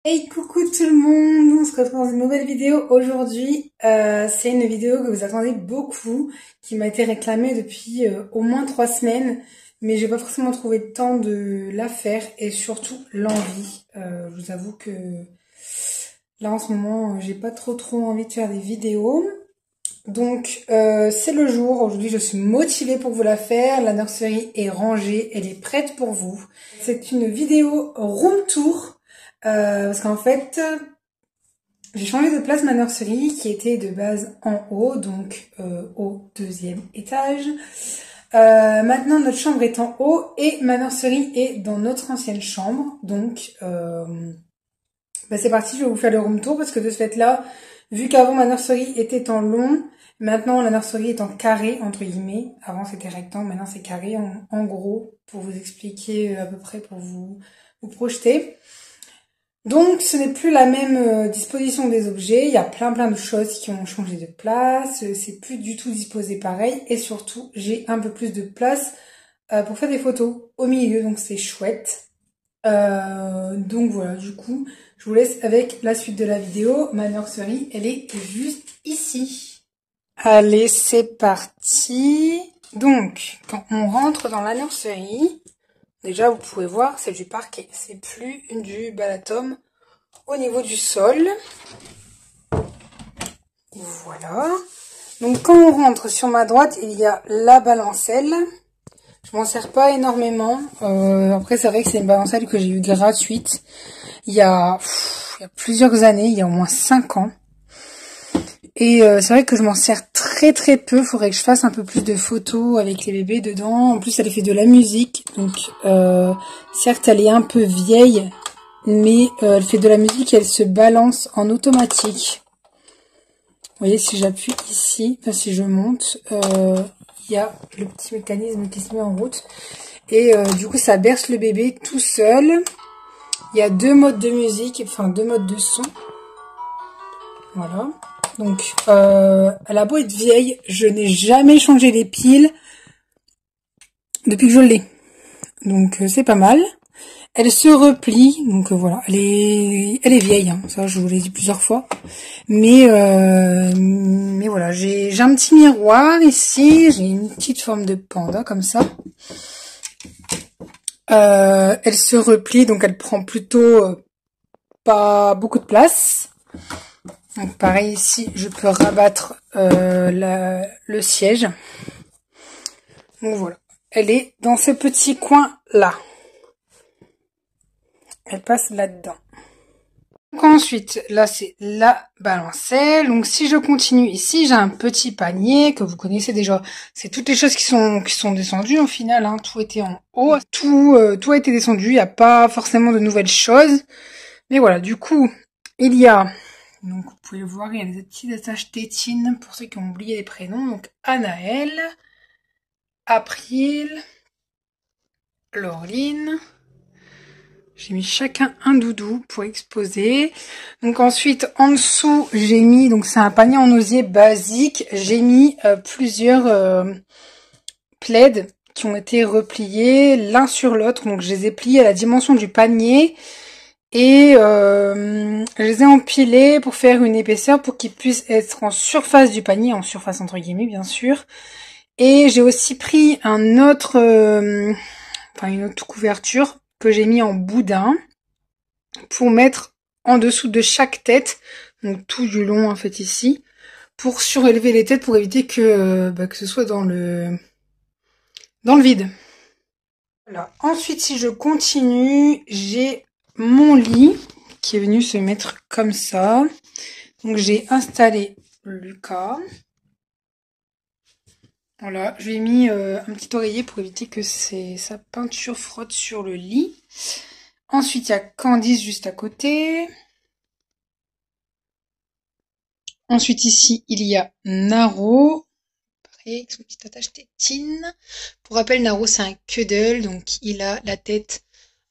Hey, coucou tout le monde, on se retrouve dans une nouvelle vidéo aujourd'hui. C'est une vidéo que vous attendez beaucoup, qui m'a été réclamée depuis au moins 3 semaines, mais j'ai pas forcément trouvé le temps de la faire et surtout l'envie. Je vous avoue que là en ce moment, j'ai pas trop envie de faire des vidéos. Donc c'est le jour, aujourd'hui je suis motivée pour vous la faire, la nurserie est rangée, elle est prête pour vous. C'est une vidéo room tour, parce qu'en fait j'ai changé de place ma nurserie qui était de base en haut, donc au 2e étage. Maintenant notre chambre est en haut et ma nurserie est dans notre ancienne chambre, donc c'est parti, je vais vous faire le room tour parce que de ce fait là, vu qu'avant ma nurserie était en long, maintenant la nurserie est en carré entre guillemets. Avant c'était rectangle, maintenant c'est carré en gros, pour vous expliquer à peu près, pour vous projeter. Donc ce n'est plus la même disposition des objets, il y a plein de choses qui ont changé de place, c'est plus du tout disposé pareil et surtout j'ai un peu plus de place pour faire des photos au milieu, donc c'est chouette. Donc voilà, du coup, je vous laisse avec la suite de la vidéo. Ma nurserie, elle est juste ici. Allez, c'est parti. Donc, quand on rentre dans la nurserie, déjà vous pouvez voir, c'est du parquet. C'est plus du balatum au niveau du sol. Voilà. Donc quand on rentre sur ma droite, il y a la balancelle. Je m'en sers pas énormément. Après, c'est vrai que c'est une balancelle que j'ai eue gratuite il y a plusieurs années, il y a au moins 5 ans. Et c'est vrai que je m'en sers très peu. Faudrait que je fasse un peu plus de photos avec les bébés dedans. En plus, elle fait de la musique. Donc, certes, elle est un peu vieille, mais elle fait de la musique et elle se balance en automatique. Vous voyez, si j'appuie ici, enfin si je monte, il y a le petit mécanisme qui se met en route. Et du coup, ça berce le bébé tout seul. Il y a 2 modes de musique, enfin 2 modes de son. Voilà. Donc, elle a beau être vieille, je n'ai jamais changé les piles depuis que je l'ai. Donc, c'est pas mal. Elle se replie, donc voilà, elle est vieille, hein, ça je vous l'ai dit plusieurs fois. Mais voilà, j'ai un petit miroir ici, j'ai une petite forme de panda comme ça. Elle se replie, donc elle prend plutôt pas beaucoup de place. Donc pareil ici, je peux rabattre le siège. Donc voilà, elle est dans ce petit coin là. Elle passe là-dedans. Donc ensuite, là c'est la balancelle. Donc si je continue ici, j'ai un petit panier que vous connaissez déjà. C'est toutes les choses qui sont descendues au final. Hein. Tout était en haut, tout a été descendu. Il n'y a pas forcément de nouvelles choses. Mais voilà, du coup, il y a, donc vous pouvez voir, il y a des petites attaches tétines pour ceux qui ont oublié les prénoms. Donc Anaël, April, Laureline. J'ai mis chacun un doudou pour exposer. Donc ensuite, en dessous, j'ai mis, donc c'est un panier en osier basique, j'ai mis plusieurs plaids qui ont été repliés l'un sur l'autre. Donc je les ai pliés à la dimension du panier et je les ai empilés pour faire une épaisseur pour qu'ils puissent être en surface du panier, en surface entre guillemets bien sûr. Et j'ai aussi pris une autre couverture que j'ai mis en boudin pour mettre en dessous de chaque tête, donc tout du long en fait ici, pour surélever les têtes pour éviter que ce soit dans le vide. Voilà. Ensuite, si je continue, j'ai mon lit qui est venu se mettre comme ça. Donc j'ai installé Lucas. Voilà, je lui ai mis un petit oreiller pour éviter que sa peinture frotte sur le lit. Ensuite, il y a Candice juste à côté. Ensuite, ici, il y a Naro. Pareil, avec son petit attache tétine. Pour rappel, Naro, c'est un cuddle. Donc, il a la tête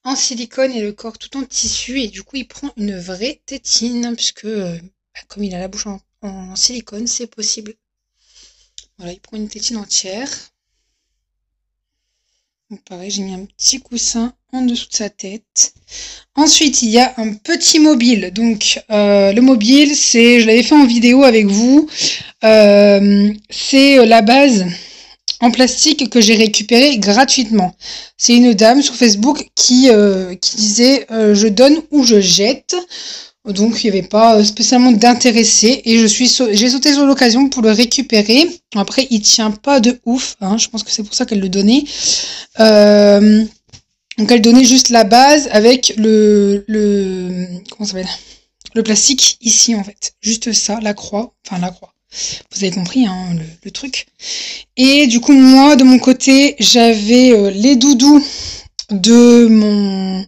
en silicone et le corps tout en tissu. Et du coup, il prend une vraie tétine. Puisque, comme il a la bouche en silicone, c'est possible. Voilà, il prend une tétine entière. Donc pareil, j'ai mis un petit coussin en dessous de sa tête. Ensuite, il y a un petit mobile. Donc le mobile, c'est, je l'avais fait en vidéo avec vous. C'est la base en plastique que j'ai récupéré gratuitement. C'est une dame sur Facebook qui disait je donne ou je jette. Donc il n'y avait pas spécialement d'intéressé et j'ai sauté sur l'occasion pour le récupérer. Après il tient pas de ouf, hein, je pense que c'est pour ça qu'elle le donnait. Donc elle donnait juste la base avec comment ça s'appelle, le plastique ici en fait, juste ça, la croix. Vous avez compris hein, le truc. Et du coup moi de mon côté j'avais les doudous de mon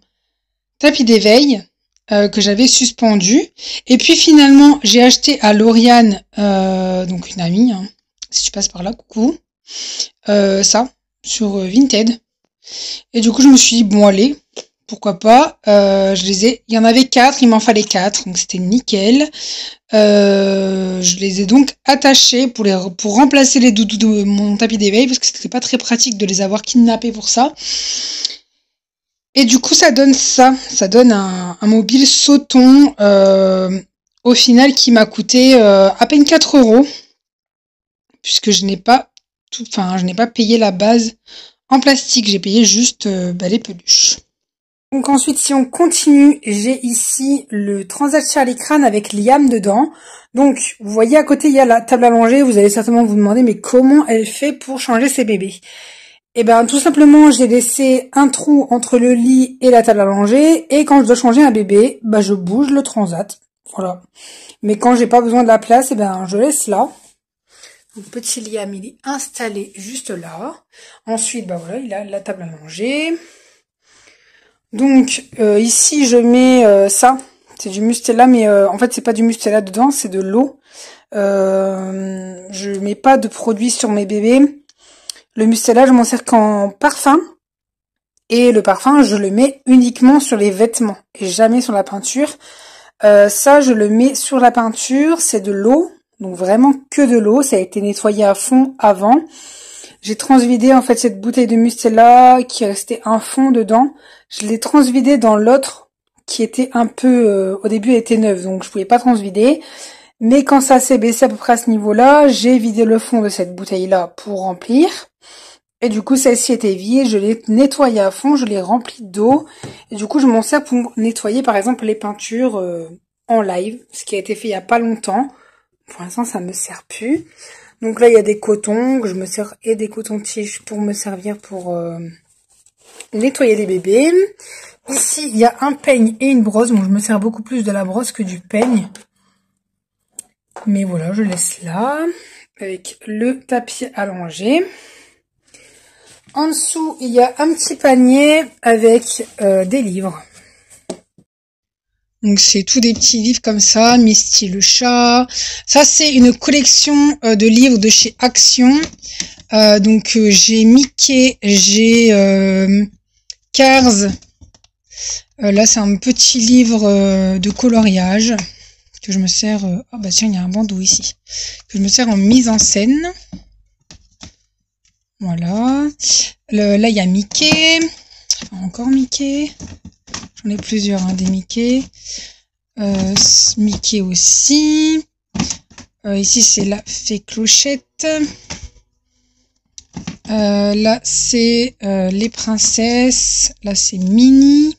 tapis d'éveil. Que j'avais suspendu. Et puis finalement, j'ai acheté à Lauriane, donc une amie, hein, si tu passes par là, coucou, ça, sur Vinted. Et du coup, je me suis dit, bon allez, pourquoi pas. Il y en avait 4, il m'en fallait 4, donc c'était nickel. Je les ai donc attachés pour remplacer les doudous de mon tapis d'éveil, parce que c'était pas très pratique de les avoir kidnappés pour ça. Et du coup, ça donne un mobile Sauton, au final, qui m'a coûté à peine 4 €, puisque je n'ai pas payé la base en plastique, j'ai payé juste les peluches. Donc ensuite, si on continue, j'ai ici le Transat Charlie Crane avec Liam dedans. Donc, vous voyez à côté, il y a la table allongée. Vous allez certainement vous demander, mais comment elle fait pour changer ses bébés ? Eh ben, tout simplement, j'ai laissé un trou entre le lit et la table allongée. Et quand je dois changer un bébé, je bouge le transat. Voilà. Mais quand j'ai pas besoin de la place, je laisse là. Donc, petit Liam, il est installé juste là. Ensuite, voilà, il a la table allongée. Donc, ici, je mets ça. C'est du Mustela, mais en fait, c'est pas du Mustela dedans, c'est de l'eau. Je mets pas de produit sur mes bébés. Le Mustela, je m'en sers qu'en parfum. Et le parfum, je le mets uniquement sur les vêtements et jamais sur la peinture. Ça, je le mets sur la peinture. C'est de l'eau. Donc vraiment que de l'eau. Ça a été nettoyé à fond avant. J'ai transvidé en fait cette bouteille de Mustela qui restait un fond dedans. Je l'ai transvidé dans l'autre qui était un peu... au début, elle était neuve. Donc je pouvais pas transvider. Mais quand ça s'est baissé à peu près à ce niveau-là, j'ai vidé le fond de cette bouteille-là pour remplir. Et du coup, celle-ci était vide, je l'ai nettoyée à fond, je l'ai remplie d'eau. Et du coup, je m'en sers pour nettoyer, par exemple, les peintures en live, ce qui a été fait il y a pas longtemps. Pour l'instant, ça me sert plus. Donc là, il y a des cotons que je me sers et des cotons-tiges pour me servir pour nettoyer les bébés. Ici, il y a un peigne et une brosse. Bon, je me sers beaucoup plus de la brosse que du peigne. Mais voilà, je laisse là, avec le tapis allongé. En dessous, il y a un petit panier avec des livres. Donc c'est tous des petits livres comme ça, Misty le chat. Ça c'est une collection de livres de chez Action. Donc j'ai Mickey, j'ai Cars. Là c'est un petit livre de coloriage que je me sers. Ah bah tiens, il y a un bandeau ici que je me sers en mise en scène. Voilà. Là, il y a Mickey. Encore Mickey. J'en ai plusieurs, hein, des Mickey. Mickey aussi. Ici, c'est la fée Clochette. Là, c'est les princesses. Là, c'est Minnie.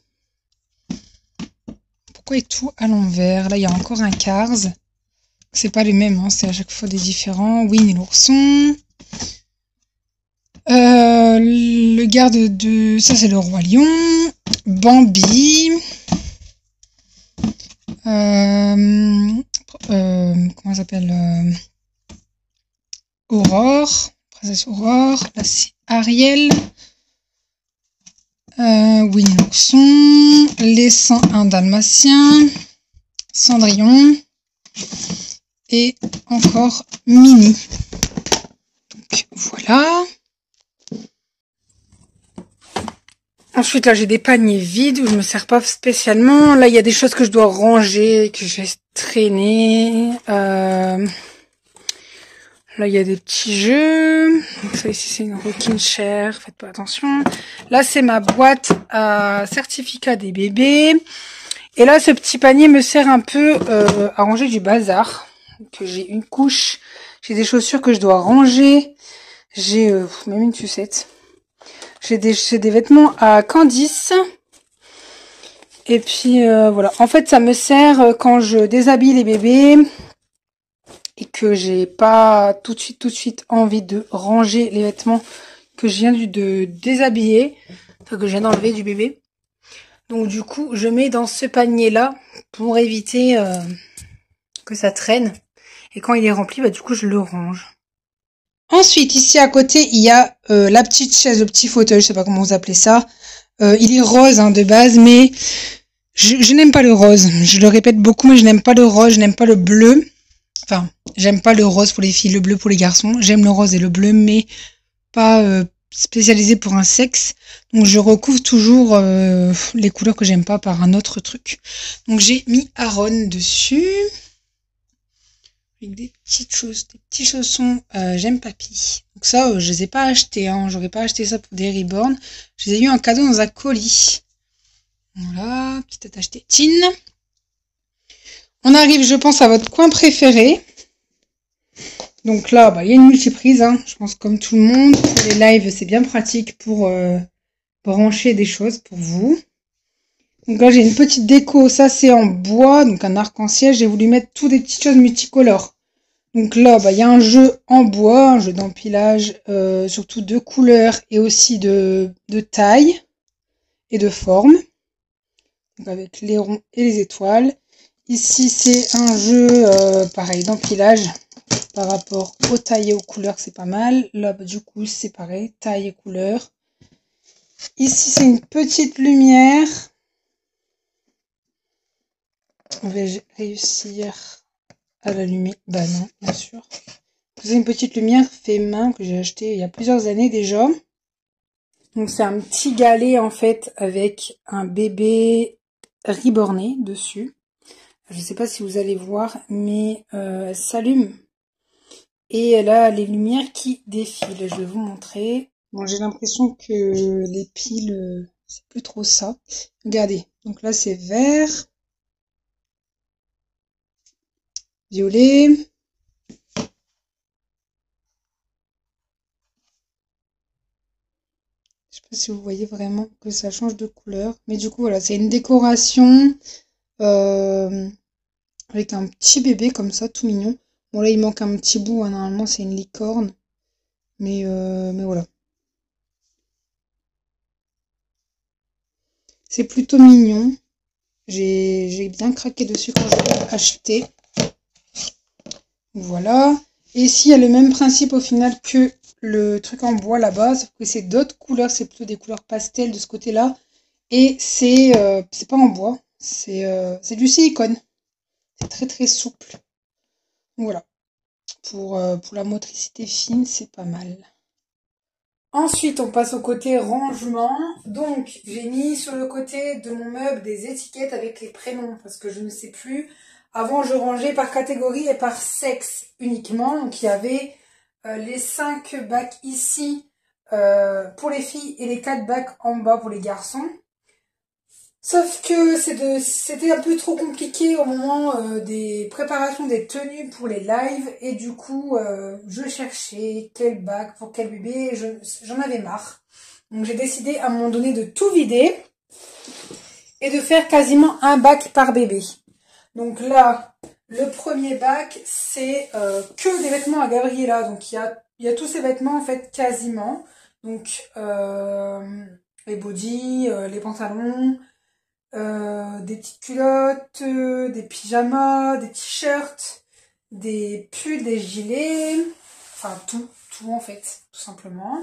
Pourquoi est tout à l'envers? Là, il y a encore un Cars. C'est pas les mêmes, hein, c'est à chaque fois des différents. Winnie l'ourson. Le garde de... Ça, c'est le Roi Lion. Bambi. Comment ça s'appelle Aurore. Princesse Aurore. Là, c'est Ariel. Winnie l'ourson. Les 101 Dalmatiens. Cendrillon. Et encore Minnie. Donc, voilà. Ensuite, là, j'ai des paniers vides où je me sers pas spécialement. Là, il y a des choses que je dois ranger, que je vais traîner. Là, Là, il y a des petits jeux. Donc ça ici, c'est une rocking chair. Faites pas attention. Là, c'est ma boîte à certificat des bébés. Et là, ce petit panier me sert un peu à ranger du bazar. Donc, j'ai une couche. J'ai des chaussures que je dois ranger. J'ai même une sucette. J'ai des vêtements à Candice. Et puis, voilà. En fait, ça me sert quand je déshabille les bébés. Et que j'ai pas tout de suite envie de ranger les vêtements que je viens de déshabiller, enfin que je viens d'enlever du bébé. Donc du coup, je mets dans ce panier-là pour éviter que ça traîne. Et quand il est rempli, bah du coup, je le range. Ensuite, ici à côté, il y a la petite chaise, le petit fauteuil, je sais pas comment vous appelez ça. Il est rose hein, de base, mais je n'aime pas le rose. Je le répète beaucoup, mais je n'aime pas le rose, je n'aime pas le bleu. Enfin, j'aime pas le rose pour les filles, le bleu pour les garçons. J'aime le rose et le bleu, mais pas spécialisé pour un sexe. Donc je recouvre toujours les couleurs que j'aime pas par un autre truc. Donc j'ai mis Aaron dessus. Avec des petites choses, des petits chaussons j'aime papy. Donc ça, je les ai pas achetés. Hein. J'aurais pas acheté ça pour des reborn. Je les ai eu en cadeau dans un colis. Voilà, petite attache tétine. On arrive, je pense, à votre coin préféré. Donc là, bah, il y a une multiprise, hein. Je pense comme tout le monde. Pour les lives, c'est bien pratique pour brancher des choses pour vous. Donc là, j'ai une petite déco. Ça, c'est en bois, donc un arc-en-ciel. J'ai voulu mettre toutes des petites choses multicolores. Donc là, bah, il y a un jeu en bois, un jeu d'empilage, surtout de couleurs et aussi de taille et de forme. Donc avec les ronds et les étoiles. Ici, c'est un jeu, pareil, d'empilage. Par rapport aux tailles et aux couleurs, c'est pas mal. Là, bah, du coup, c'est pareil, taille et couleur. Ici, c'est une petite lumière. On va réussir à l'allumer. Bah non, bien sûr. C'est une petite lumière fait main que j'ai acheté il y a plusieurs années déjà. Donc, c'est un petit galet, en fait, avec un bébé reborné dessus. Je sais pas si vous allez voir, mais elle s'allume. Et elle a les lumières qui défilent. Je vais vous montrer. Bon, j'ai l'impression que les piles, c'est plus trop ça. Regardez. Donc là, c'est vert, violet. Je sais pas si vous voyez vraiment que ça change de couleur. Mais du coup, voilà, c'est une décoration avec un petit bébé comme ça, tout mignon. Bon, là, il manque un petit bout. Hein. Normalement, c'est une licorne. Mais voilà. C'est plutôt mignon. J'ai bien craqué dessus quand je l'ai acheté. Voilà. Et ici, il y a le même principe au final que le truc en bois là-bas, sauf que c'est d'autres couleurs, c'est plutôt des couleurs pastel de ce côté-là. Et c'est pas en bois, c'est du silicone. C'est très très souple. Donc voilà. Pour la motricité fine, c'est pas mal. Ensuite, on passe au côté rangement. Donc, j'ai mis sur le côté de mon meuble des étiquettes avec les prénoms parce que je ne sais plus. Avant, je rangeais par catégorie et par sexe uniquement. Donc, il y avait les 5 bacs ici pour les filles et les 4 bacs en bas pour les garçons. Sauf que c'était un peu trop compliqué au moment des préparations des tenues pour les lives. Et du coup, je cherchais quel bac pour quel bébé. J'en avais marre. Donc j'ai décidé à un moment donné de tout vider. Et de faire quasiment un bac par bébé. Donc là, le premier bac, c'est que des vêtements à Gabriella. Donc il y a tous ces vêtements en fait quasiment. Donc les bodys, les pantalons... des petites culottes, des pyjamas, des t-shirts, des pulls, des gilets, enfin tout en fait, tout simplement.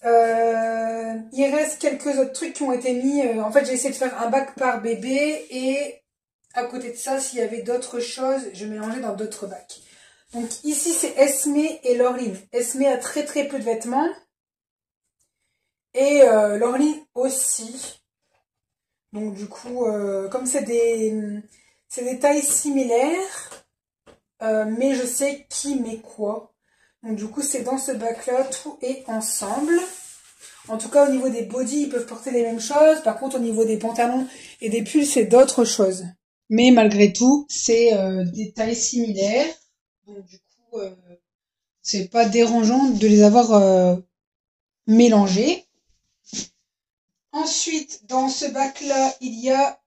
Il reste quelques autres trucs qui ont été mis, en fait j'ai essayé de faire un bac par bébé et à côté de ça, s'il y avait d'autres choses, je mélangeais dans d'autres bacs. Donc ici c'est Esmé et Laureline. Esmé a très très peu de vêtements et Laureline aussi. Donc du coup, comme c'est des tailles similaires, mais je sais qui met quoi. Donc du coup, c'est dans ce bac-là, tout est ensemble. En tout cas, au niveau des bodys, ils peuvent porter les mêmes choses. Par contre, au niveau des pantalons et des pulls, c'est d'autres choses. Mais malgré tout, c'est des tailles similaires. Donc du coup, c'est pas dérangeant de les avoir mélangés. Ensuite, dans ce bac-là, il y a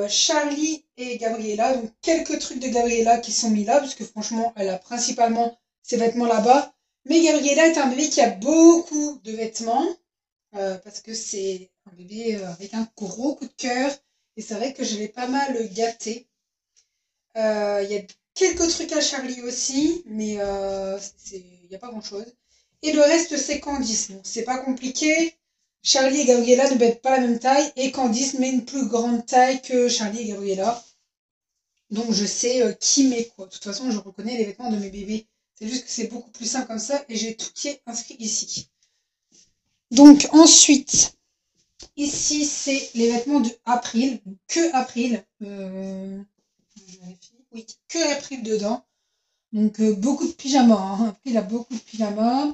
Charlie et Gabriella. Donc quelques trucs de Gabriella qui sont mis là, parce que franchement, elle a principalement ses vêtements là-bas. Mais Gabriella est un bébé qui a beaucoup de vêtements. Parce que c'est un bébé avec un gros coup de cœur. Et c'est vrai que je l'ai pas mal gâté. Il y a quelques trucs à Charlie aussi, mais il n'y a pas grand-chose. Et le reste, c'est Candice. Donc, c'est pas compliqué. Charlie et Gabriella ne mettent pas la même taille. Et Candice met une plus grande taille que Charlie et Gabriella. Donc, je sais qui met quoi. De toute façon, je reconnais les vêtements de mes bébés. C'est juste que c'est beaucoup plus simple comme ça. Et j'ai tout qui est inscrit ici. Donc, ensuite, ici, c'est les vêtements de April. Que April. Je vérifie. Oui, que April dedans. Donc, beaucoup de pyjamas. Hein. April a beaucoup de pyjamas.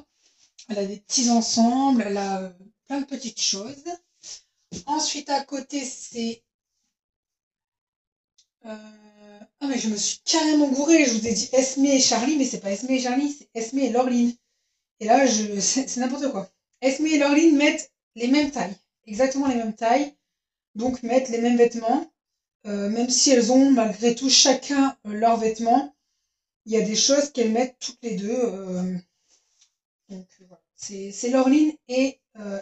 Elle a des petits ensembles. Elle a plein de petites choses. Ensuite, à côté, c'est... Ah, mais je me suis carrément gourée. Je vous ai dit Esme et Charlie, mais c'est pas Esme et Charlie, c'est Esme et Laureline. Et là, c'est n'importe quoi. Esme et Laureline mettent les mêmes tailles. Exactement les mêmes tailles. Donc, mettent les mêmes vêtements. Même si elles ont malgré tout chacun leurs vêtements, il y a des choses qu'elles mettent toutes les deux. Donc voilà. C'est Laureline et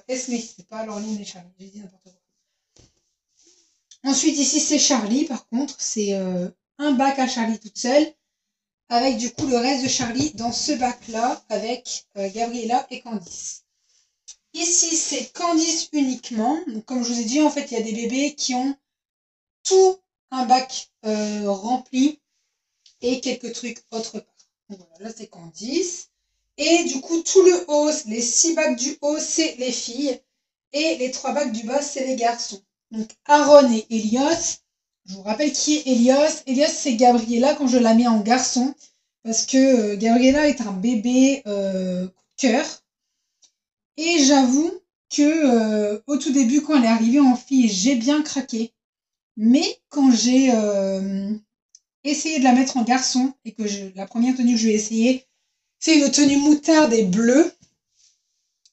Esme, c'est pas Laureline et Charlie, j'ai dit n'importe quoi. Ensuite ici c'est Charlie, par contre c'est un bac à Charlie toute seule, avec du coup le reste de Charlie dans ce bac là, avec Gabriella et Candice. Ici c'est Candice uniquement, donc comme je vous ai dit en fait il y a des bébés qui ont tout un bac rempli et quelques trucs autre part. Donc voilà, là c'est Candice. Et du coup, tout le haut, les 6 bacs du haut, c'est les filles. Et les 3 bacs du bas, c'est les garçons. Donc Aaron et Elios. Je vous rappelle qui est Elios. Elios, c'est Gabriella quand je la mets en garçon. Parce que Gabriella est un bébé coup de cœur. Et j'avoue que au tout début, quand elle est arrivée en fille, j'ai bien craqué. Mais quand j'ai essayé de la mettre en garçon, et que la première tenue que je vais essayer, c'est une tenue moutarde et bleue.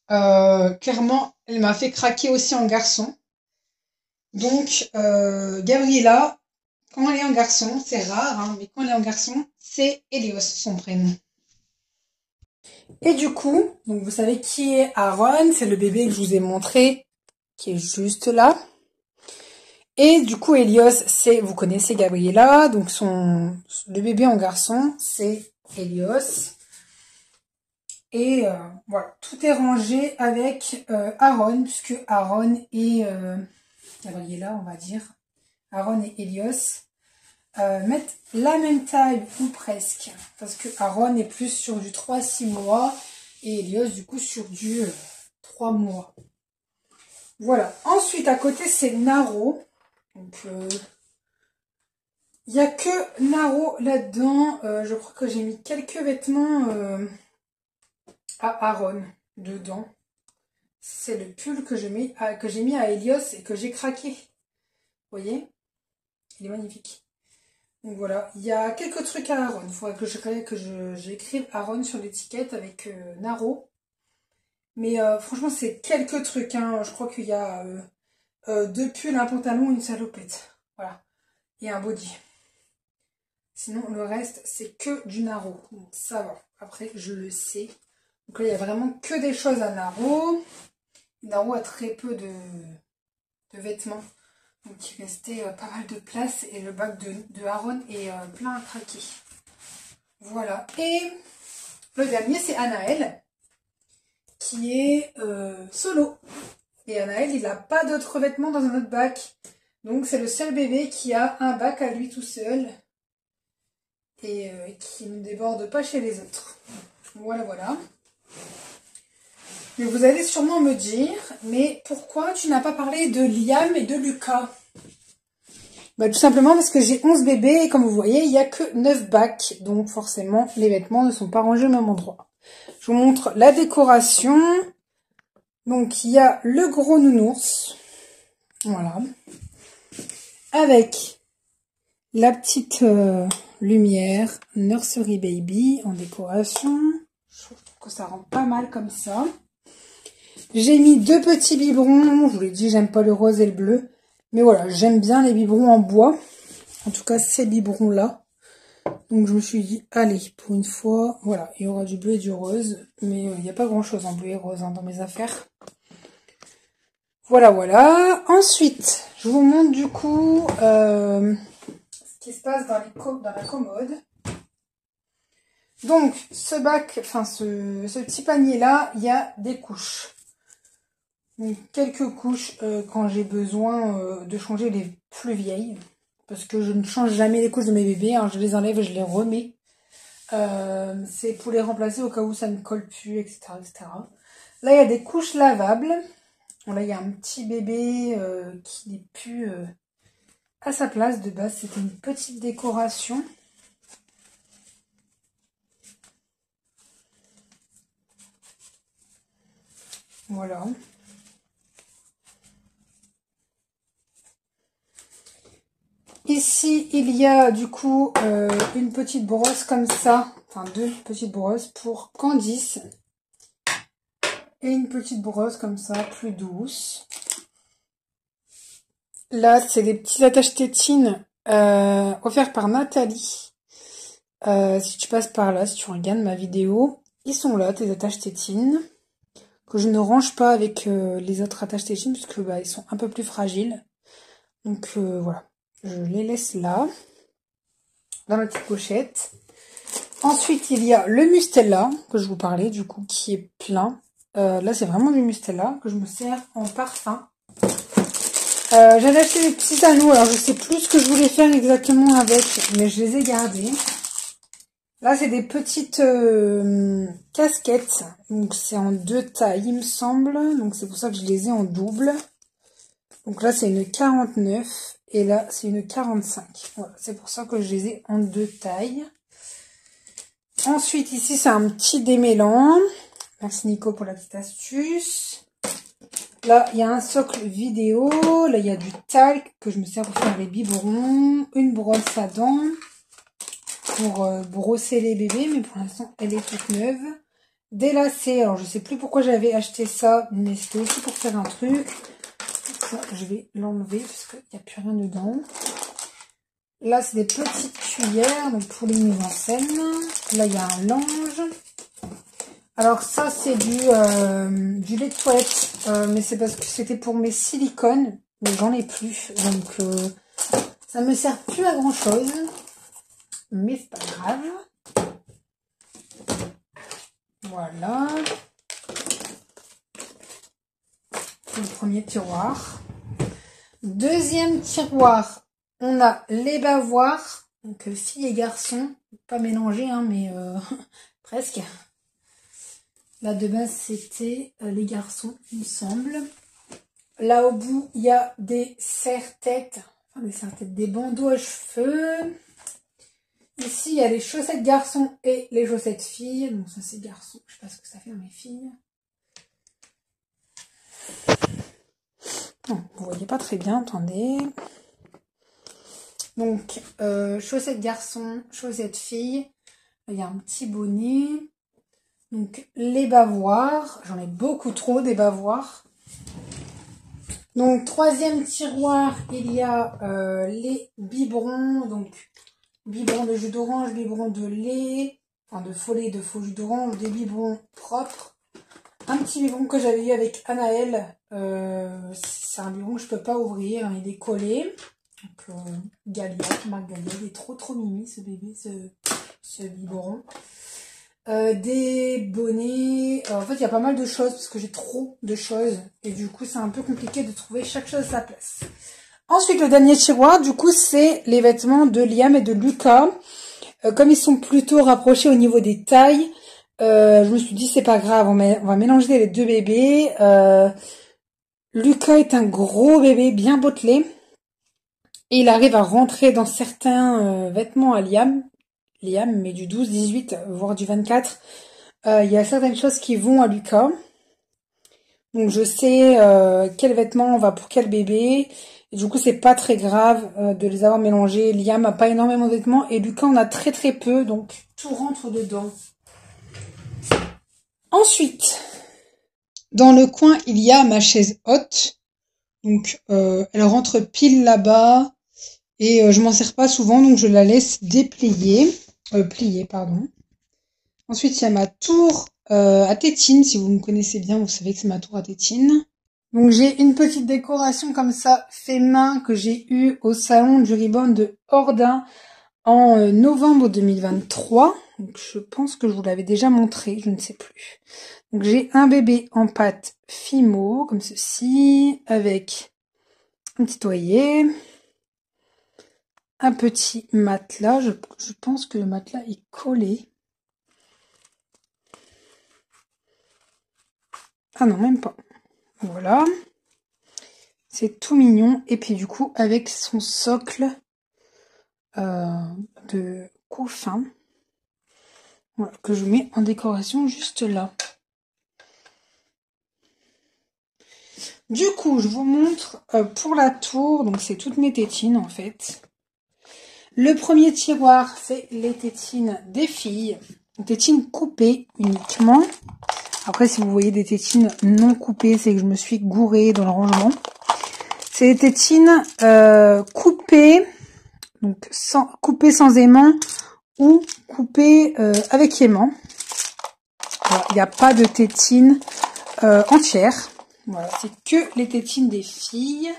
Clairement, elle m'a fait craquer aussi en garçon. Donc, Gabriella, quand elle est en garçon, c'est rare, hein, mais quand elle est en garçon, c'est Elios, son prénom. Et du coup, donc vous savez qui est Aaron, c'est le bébé que je vous ai montré, qui est juste là. Et du coup, Elios, vous connaissez Gabriella, donc le bébé en garçon, c'est Elios. Et voilà, tout est rangé avec Aaron, puisque Aaron et Gabriella, on va dire, Aaron et Elios mettent la même taille, ou presque, parce que Aaron est plus sur du 3-6 mois, et Elios, du coup, sur du 3 mois. Voilà, ensuite, à côté, c'est Naro. Donc, il n'y a que Naro là-dedans. Je crois que j'ai mis quelques vêtements à Aaron dedans. C'est le pull que j'ai mis à Elios et que j'ai craqué. Vous voyez? Il est magnifique. Donc voilà, il y a quelques trucs à Aaron. Il faudrait que j'écrive Aaron sur l'étiquette avec Naro. Mais franchement, c'est quelques trucs. Hein. Je crois qu'il y a 2 pulls, un pantalon, une salopette. Voilà. Et un body. Sinon, le reste, c'est que du Naro. Donc ça va. Après, je le sais. Donc là, il n'y a vraiment que des choses à Naro. Naro a très peu de vêtements. Donc il restait pas mal de place. Et le bac de Aaron est plein à craquer. Voilà. Et le dernier, c'est Anaël. Qui est solo. Et Anaël, il n'a pas d'autres vêtements dans un autre bac. Donc c'est le seul bébé qui a un bac à lui tout seul. Et qui ne déborde pas chez les autres. Voilà, voilà. Mais vous allez sûrement me dire, mais pourquoi tu n'as pas parlé de Liam et de Lucas? Bah, tout simplement parce que j'ai 11 bébés et comme vous voyez, il n'y a que 9 bacs. Donc forcément, les vêtements ne sont pas rangés au même endroit. Je vous montre la décoration. Donc, il y a le gros nounours. Voilà. Avec la petite lumière Nursery Baby en décoration. Je trouve que ça rend pas mal comme ça. J'ai mis 2 petits biberons. Je vous l'ai dit, j'aime pas le rose et le bleu. Mais voilà, j'aime bien les biberons en bois. En tout cas, ces biberons-là. Donc, je me suis dit, allez, pour une fois, voilà, il y aura du bleu et du rose. Mais il n'y a pas grand-chose en bleu et rose dans mes affaires. Voilà, voilà. Ensuite, je vous montre du coup ce qui se passe dans la commode. Donc, ce petit panier-là, il y a des couches. Donc, quelques couches quand j'ai besoin de changer les plus vieilles. Parce que je ne change jamais les couches de mes bébés. Hein, je les enlève et je les remets. C'est pour les remplacer au cas où ça ne colle plus, etc., etc. Là, il y a des couches lavables. Là, il y a un petit bébé qui n'est plus à sa place. De base, c'était une petite décoration. Voilà. Ici, il y a du coup une petite brosse comme ça. Enfin, 2 petites brosses pour Candice. Et une petite brosse comme ça, plus douce. Là, c'est des petits attaches tétines offerts par Nathalie. Si tu passes par là, si tu regardes ma vidéo, ils sont là, tes attaches tétines. Que je ne range pas avec les autres attaches tétines, parce que ils sont un peu plus fragiles. Donc voilà, je les laisse là, dans ma petite pochette. Ensuite, il y a le Mustela, que je vous parlais, du coup, qui est plein. Là, c'est vraiment du Mustela que je me sers en parfum. J'avais acheté des petits anneaux, alors je sais plus ce que je voulais faire exactement avec, mais je les ai gardés. Là, c'est des petites casquettes, donc c'est en 2 tailles, il me semble. Donc c'est pour ça que je les ai en double. Donc là, c'est une 49 et là, c'est une 45. Voilà, c'est pour ça que je les ai en 2 tailles. Ensuite, ici, c'est un petit démêlant. Merci Nico pour la petite astuce. Là, il y a un socle vidéo. Là, il y a du talc que je me sers pour faire les biberons. Une brosse à dents pour brosser les bébés. Mais pour l'instant, elle est toute neuve. Des lacets. Alors, je sais plus pourquoi j'avais acheté ça. Mais c'était aussi pour faire un truc. Ça, je vais l'enlever parce qu'il n'y a plus rien dedans. Là, c'est des petites cuillères donc pour les mises en scène. Là, il y a un linge. Alors ça, c'est du lait de toilette, mais c'est parce que c'était pour mes silicones, mais j'en ai plus, donc ça me sert plus à grand chose, mais c'est pas grave. Voilà. C'est le premier tiroir. Deuxième tiroir, on a les bavoirs, donc filles et garçons, pas mélangés, hein, mais presque. Là, de base, c'était les garçons, il me semble. Là, au bout, il y a des serre-têtes. Enfin, des serre-têtes, des bandeaux à cheveux. Ici, il y a les chaussettes garçons et les chaussettes filles. Donc, ça, c'est garçon. Je sais pas ce que ça fait dans mes filles. Non, vous voyez pas très bien, attendez. Donc, chaussettes garçons, chaussettes filles. Là, il y a un petit bonnet. Donc, les bavoirs. J'en ai beaucoup trop, des bavoirs. Donc, troisième tiroir, il y a les biberons. Donc, biberons de jus d'orange, biberons de lait, enfin de faux lait, de faux jus d'orange, des biberons propres. Un petit biberon que j'avais eu avec Anaël. C'est un biberon que je peux pas ouvrir, hein, il est collé. Donc, Galia, marque Galia. Il est trop mimi, ce bébé, ce biberon. Des bonnets. En fait, il y a pas mal de choses parce que j'ai trop de choses. Et du coup, c'est un peu compliqué de trouver chaque chose à sa place. Ensuite, le dernier tiroir, du coup, c'est les vêtements de Liam et de Lucas. Comme ils sont plutôt rapprochés au niveau des tailles, je me suis dit, c'est pas grave, on va mélanger les 2 bébés. Lucas est un gros bébé bien bottelé. Et il arrive à rentrer dans certains vêtements à Liam, mais du 12, 18, voire du 24. Il y a certaines choses qui vont à Lucas. Donc je sais quel vêtement va pour quel bébé. Et du coup, c'est pas très grave de les avoir mélangés. Liam a pas énormément de vêtements et Lucas en a très très peu. Donc tout rentre dedans. Ensuite, dans le coin, il y a ma chaise haute. Donc elle rentre pile là-bas. Et je m'en sers pas souvent, donc je la laisse déplier. Plier, pardon. Ensuite, il y a ma tour à tétine. Si vous me connaissez bien, vous savez que c'est ma tour à tétine. Donc j'ai une petite décoration comme ça, fait main, que j'ai eue au salon du Ribbon de Ordin en novembre 2023. Donc je pense que je vous l'avais déjà montré, je ne sais plus. Donc j'ai un bébé en pâte Fimo, comme ceci, avec un petit oreiller, un petit matelas. Je pense que le matelas est collé. Ah non, même pas. Voilà. C'est tout mignon. Et puis du coup, avec son socle de couffin, voilà, que je mets en décoration juste là. Du coup, je vous montre pour la tour. Donc c'est toutes mes tétines en fait. Le premier tiroir, c'est les tétines des filles. Des tétines coupées uniquement. Après, si vous voyez des tétines non coupées, c'est que je me suis gourée dans le rangement. C'est des tétines coupées, donc coupées sans aimant ou coupées avec aimant. Il n'y a pas de tétines entières. Voilà, c'est que les tétines des filles.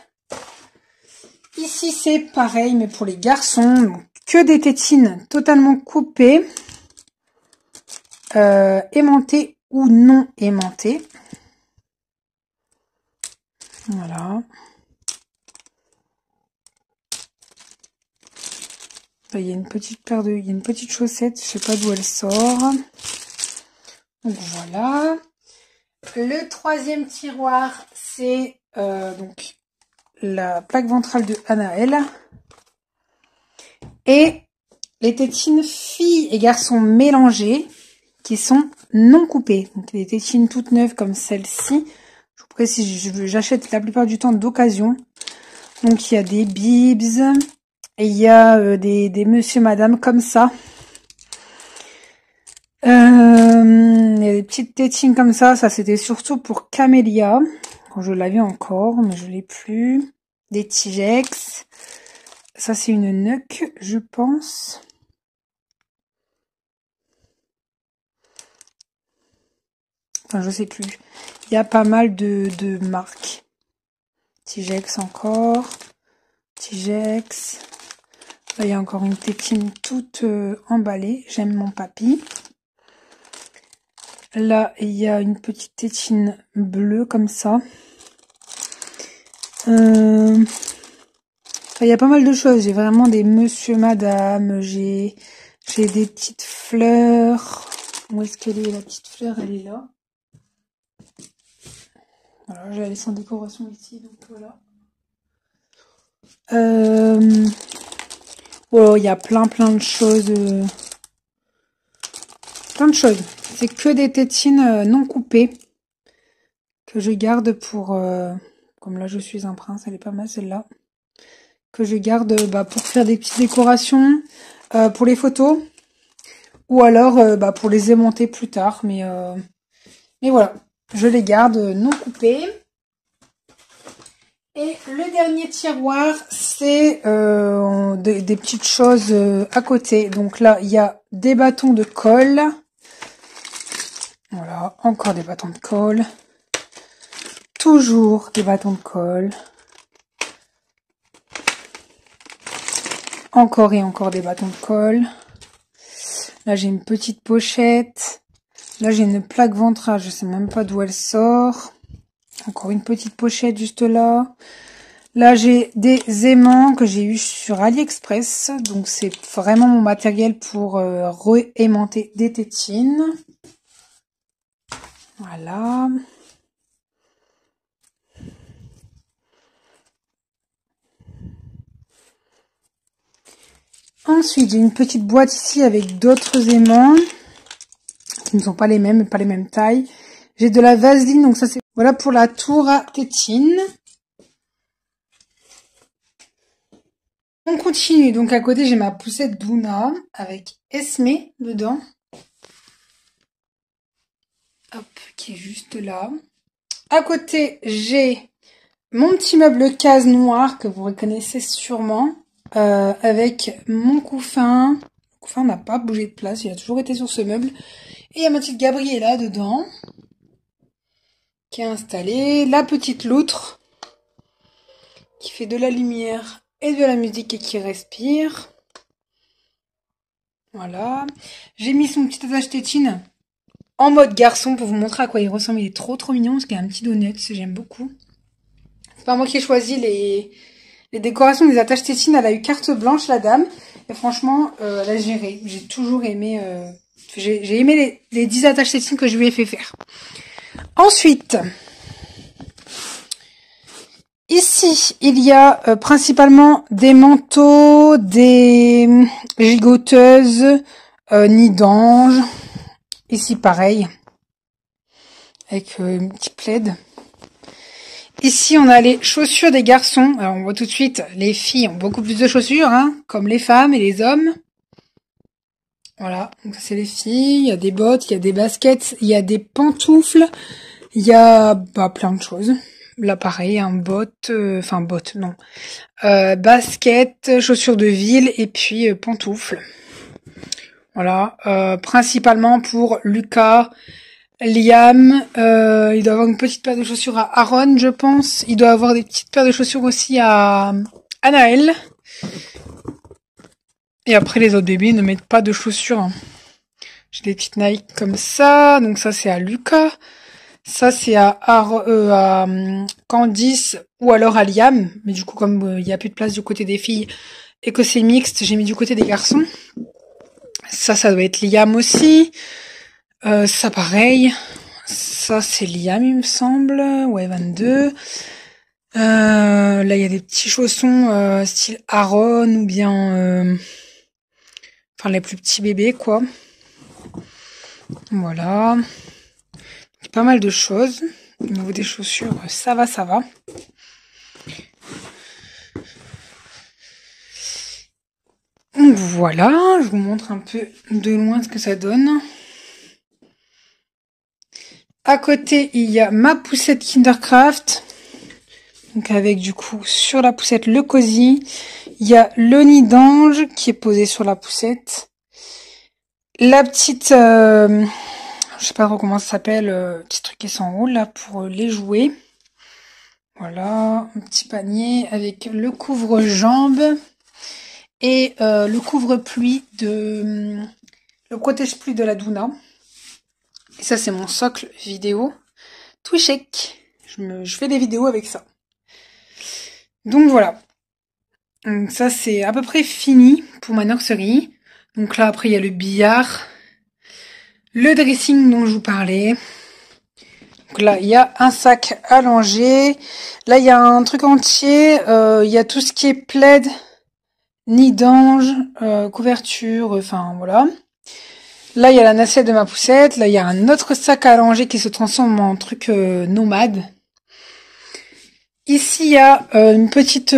Ici, c'est pareil, mais pour les garçons, donc, que des tétines totalement coupées, aimantées ou non aimantées. Voilà. Il y a une petite paire de, il y a une petite chaussette, je sais pas d'où elle sort. Donc voilà. Le troisième tiroir, c'est donc la plaque ventrale de Anaël. Et les tétines filles et garçons mélangées qui sont non coupées. Donc les tétines toutes neuves comme celle-ci. Je vous précise, j'achète la plupart du temps d'occasion. Donc il y a des bibs. Et il y a des monsieur, madame comme ça. Il y a des petites tétines comme ça. Ça, c'était surtout pour Camélia. Quand je l'avais encore, mais je l'ai plus. Des Tigex. Ça, c'est une Nuck, je pense. Enfin, je sais plus. Il y a pas mal de marques. Tigex encore. Tigex. Là, il y a encore une tétine toute emballée. J'aime mon papy. Là, il y a une petite tétine bleue comme ça. Il y a pas mal de choses. J'ai vraiment des monsieur, madame. J'ai des petites fleurs. Où est-ce qu'elle est, la petite fleur? Elle est là. Voilà, j'ai laissé en décoration ici, donc voilà. Oh, il y a plein de choses. Plein de choses. C'est que des tétines non coupées que je garde pour... comme là, je suis un prince, elle est pas mal celle-là. Que je garde pour faire des petites décorations, pour les photos. Ou alors pour les aimanter plus tard. Mais voilà, je les garde non coupées. Et le dernier tiroir, c'est des petites choses à côté. Donc là, il y a des bâtons de colle. Voilà, encore des bâtons de colle. Toujours des bâtons de colle. Encore et encore des bâtons de colle. Là, j'ai une petite pochette. Là, j'ai une plaque ventrale. Je sais même pas d'où elle sort. Encore une petite pochette juste là. Là, j'ai des aimants que j'ai eu sur AliExpress. Donc, c'est vraiment mon matériel pour re-aimanter des tétines. Voilà. Ensuite, j'ai une petite boîte ici avec d'autres aimants qui ne sont pas les mêmes tailles. J'ai de la vaseline, donc ça c'est... Voilà pour la tour à tétine. On continue, donc à côté j'ai ma poussette Douna avec Esmé dedans. Hop, qui est juste là. À côté j'ai mon petit meuble case noir que vous reconnaissez sûrement. Avec mon couffin. Le couffin n'a pas bougé de place, il a toujours été sur ce meuble. Et il y a ma petite Gabriella dedans, qui est installée. La petite loutre, qui fait de la lumière et de la musique et qui respire. Voilà. J'ai mis son petit attache tétine en mode garçon pour vous montrer à quoi il ressemble. Il est trop mignon parce qu'il y a un petit donut, j'aime beaucoup. C'est pas moi qui ai choisi les décorations des attaches tétines. Elle a eu carte blanche, la dame. Et franchement, elle a géré. J'ai toujours aimé... j'ai aimé les 10 attaches tétines que je lui ai fait faire. Ensuite, ici, il y a principalement des manteaux, des gigoteuses, nids d'ange. Ici, pareil, avec une petite plaid. Ici, on a les chaussures des garçons. Alors, on voit tout de suite, les filles ont beaucoup plus de chaussures, hein, comme les femmes et les hommes. Voilà, donc ça c'est les filles. Il y a des bottes, il y a des baskets, il y a des pantoufles, il y a plein de choses. Là, pareil, un bottes, non. Baskets, chaussures de ville et puis pantoufles. Voilà, principalement pour Lucas, Liam, il doit avoir une petite paire de chaussures à Aaron, je pense. Il doit avoir des petites paires de chaussures aussi à Anaël. Et après, les autres bébés ne mettent pas de chaussures. Hein. J'ai des petites Nike comme ça. Donc ça, c'est à Lucas. Ça, c'est à Candice ou alors à Liam. Mais du coup, comme il n'y a plus de place du côté des filles et que c'est mixte, j'ai mis du côté des garçons. Ça doit être Liam aussi. Ça, pareil. Ça, c'est Liam, il me semble. Ouais, 22. Là, il y a des petits chaussons style Aaron ou bien... Enfin, les plus petits bébés, quoi. Voilà. Il y a pas mal de choses. Au niveau des chaussures, ça va. Donc voilà, je vous montre un peu de loin ce que ça donne. À côté, il y a ma poussette Kindercraft. Donc avec du coup sur la poussette le cosy. Il y a le nid d'ange qui est posé sur la poussette. La petite, je sais pas trop comment ça s'appelle, petit truc qui s'enroule là pour les jouets. Voilà, un petit panier avec le couvre-jambe et le couvre-pluie le protège-pluie de la Douna. Et ça c'est mon socle vidéo tout chic. Je fais des vidéos avec ça. Donc voilà. Donc ça c'est à peu près fini pour ma nurserie. Donc là après il y a le billard, le dressing dont je vous parlais. Donc là il y a un sac à langer. Là il y a un truc entier. Il y a tout ce qui est plaid, nid d'ange, couverture, enfin voilà. Là il y a la nacelle de ma poussette. Là il y a un autre sac à langer qui se transforme en truc nomade. Ici, il y a une petite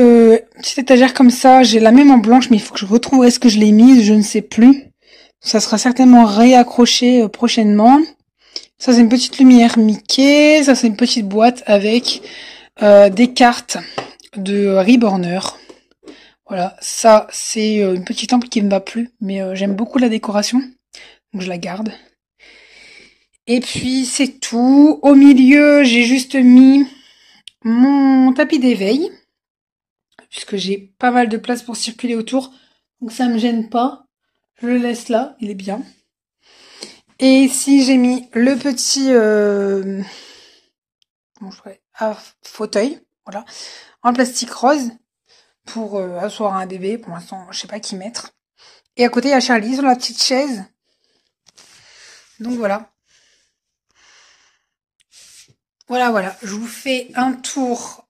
étagère comme ça. J'ai la même en blanche, mais il faut que je retrouve où est-ce que je l'ai mise. Je ne sais plus. Ça sera certainement réaccroché prochainement. Ça, c'est une petite lumière Mickey. Ça, c'est une petite boîte avec des cartes de Reborner. Voilà, ça, c'est une petite lampe qui ne me va plus. Mais j'aime beaucoup la décoration. Donc, je la garde. Et puis, c'est tout. Au milieu, j'ai juste mis... mon tapis d'éveil, puisque j'ai pas mal de place pour circuler autour, donc ça me gêne pas. Je le laisse là, il est bien. Et ici j'ai mis le petit fauteuil, voilà, en plastique rose pour asseoir un bébé. Pour l'instant, je sais pas qui mettre. Et à côté il y a Charlie sur la petite chaise. Donc voilà. Voilà, je vous fais un tour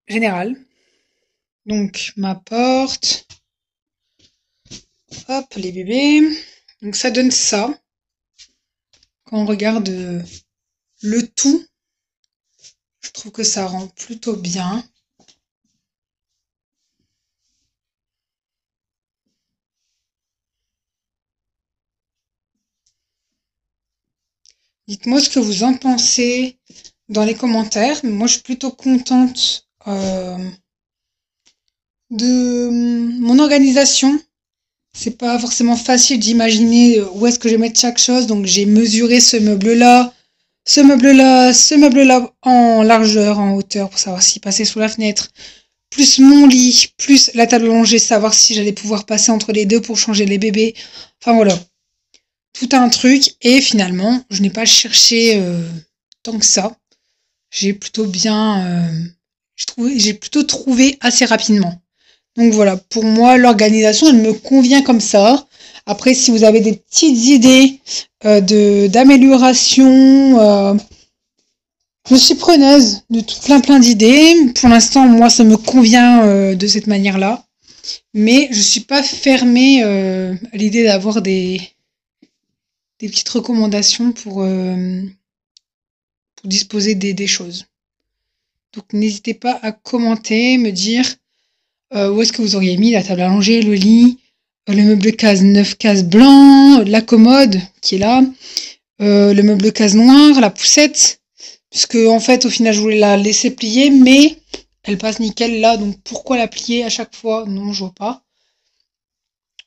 général. Donc ma porte, Hop, les bébés. Donc ça donne ça. Quand on regarde le tout, je trouve que ça rend plutôt bien. Dites-moi ce que vous en pensez dans les commentaires. Moi, je suis plutôt contente de mon organisation. C'est pas forcément facile d'imaginer où est-ce que je vais mettre chaque chose. Donc, j'ai mesuré ce meuble-là, ce meuble-là, ce meuble-là en largeur, en hauteur pour savoir s'il passait sous la fenêtre. Plus mon lit, plus la table allongée, savoir si j'allais pouvoir passer entre les deux pour changer les bébés. Enfin voilà, tout un truc. Et finalement, je n'ai pas cherché tant que ça. J'ai plutôt bien, j'ai plutôt trouvé assez rapidement. Donc voilà, pour moi, l'organisation, elle me convient comme ça. Après, si vous avez des petites idées d'amélioration, je suis preneuse de tout plein d'idées. Pour l'instant, moi, ça me convient de cette manière-là. Mais je suis pas fermée à l'idée d'avoir des petites recommandations pour disposer des choses. Donc n'hésitez pas à commenter, me dire où est-ce que vous auriez mis la table allongée, le lit, le meuble case 9 cases blanc, la commode qui est là, le meuble case noir, la poussette, puisque en fait au final je voulais la laisser plier, mais elle passe nickel là, donc pourquoi la plier à chaque fois? Non, je vois pas.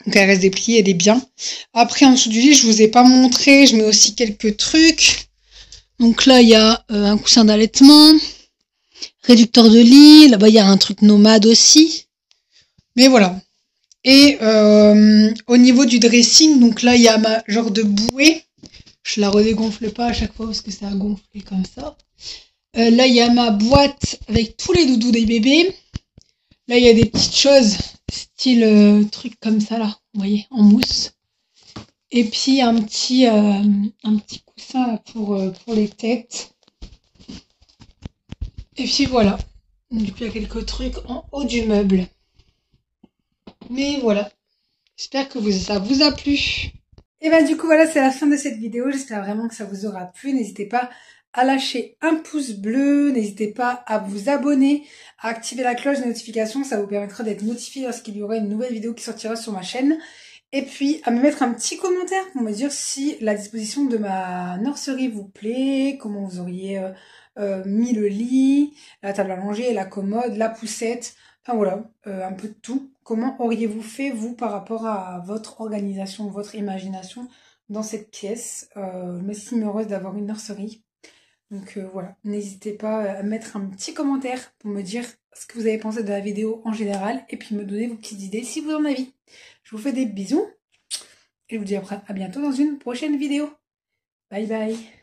Donc elle reste dépliée, elle est bien. Après en dessous du lit, je vous ai pas montré, je mets aussi quelques trucs. Donc là il y a un coussin d'allaitement, réducteur de lit, là-bas il y a un truc nomade aussi. Mais voilà. Et au niveau du dressing, donc là il y a ma genre de bouée. Je la redégonfle pas à chaque fois parce que ça a gonflé comme ça. Là il y a ma boîte avec tous les doudous des bébés. Là il y a des petites choses style truc comme ça là, vous voyez, en mousse. Et puis un petit coussin là pour les têtes. Et puis voilà. Du coup il y a quelques trucs en haut du meuble. Mais voilà. J'espère que ça vous a plu. Et ben du coup voilà, c'est la fin de cette vidéo. J'espère vraiment que ça vous aura plu. N'hésitez pas à lâcher un pouce bleu. N'hésitez pas à vous abonner, à activer la cloche de notification. Ça vous permettra d'être notifié lorsqu'il y aura une nouvelle vidéo qui sortira sur ma chaîne. Et puis à me mettre un petit commentaire pour me dire si la disposition de ma nurserie vous plaît, comment vous auriez mis le lit, la table à manger, la commode, la poussette. Enfin voilà, un peu de tout. Comment auriez-vous fait, vous, par rapport à votre organisation, votre imagination dans cette pièce? Je me suis heureuse d'avoir une nurserie. Donc voilà, n'hésitez pas à mettre un petit commentaire pour me dire ce que vous avez pensé de la vidéo en général et puis me donner vos petites idées si vous en avez. Je vous fais des bisous et je vous dis à bientôt dans une prochaine vidéo. Bye bye.